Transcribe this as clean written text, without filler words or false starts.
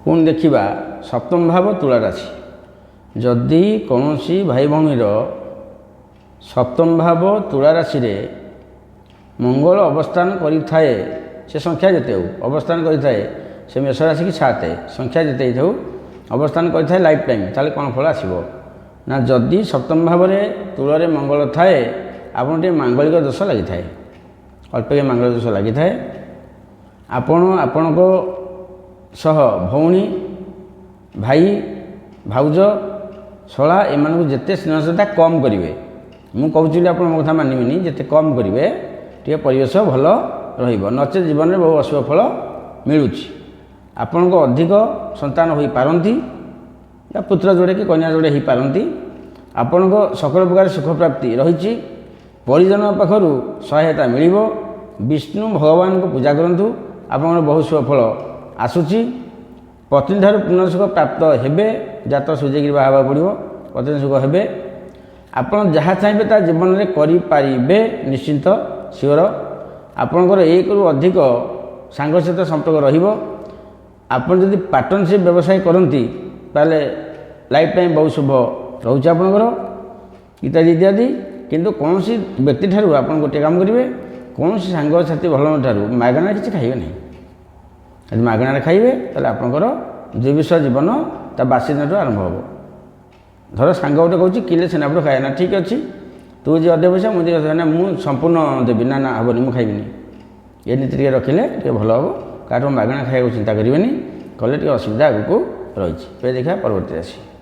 पुणी देखा सप्तम भाव तुला राशि जदि कौन भाई भौणीर सप्तम भाव तुला राशि रे मंगल अवस्थान करिथाए से संख्या जिते हो अवस्थान करिथाए से मेष राशि की 7 संख्या जिते हो अवस्थान करिथाए लाइफ टाइम ताले कौन फल आसीबो ना जदि सप्तम भाव रे तुला रे मंगल थाए आपन टे मांगलिक दोष लगी थाए अल्प के मांगलिक दोष लगी थाए आपण को सह भौणी भाई भाउज शला एमान जिते स्नेह श्रद्धा कम करेंगे मु कहूँ आप कथा मानवेनि जिते कम करेंगे टे परिवेश भल रचे जीवन में बहु अशुभ फल मिलूँ आपण को अधिक संतान हो पारती या पुत्र जोड़े कि कन्या जोड़े हो पारती आपण को सकल प्रकार सुख प्राप्ति रही परिजन पाखर सहायता मिल विष्णु भगवान को पूजा करूँ आप बहुत शुभ फल आसूची पत्नी ठार पूर्ण सुख प्राप्त हेबे जात सुझेक बाहा पड़ो पत्नी सुख हेबे आपड़ जहाँ चाहिए ता जीवन में करें निश्चिंत सियोर आपणकर एक रु अधिक सांग सहित संपर्क रपण जदि पार्टनरशिप व्यवसाय करती ताले लाइफ टाइम बहुत शुभ रोचे आपणकर इत्यादि इत्यादि किंतु कौन व्यक्ति ठार आप गोटे काम करेंगे कौन सांग साथी भल ठार मागणा किसी खाइबे नहीं यदि मागणार खाइबे ताले आपणकर दुर्विषह जीवन ता बासी दिन आरंभ हो धर सांग गोटे कहूँ किले छेनापोड़ खाए ना ठीक अच्छे तू जी अधे पैसा मुझे ना मुझे संपूर्ण देवी ना हेनी मुझे खाइबी ये नीति रखिले भल हम क्या मागणा खाया चिंता करेंगे कले असुविधा आगे रही देखा परवर्ती राशि।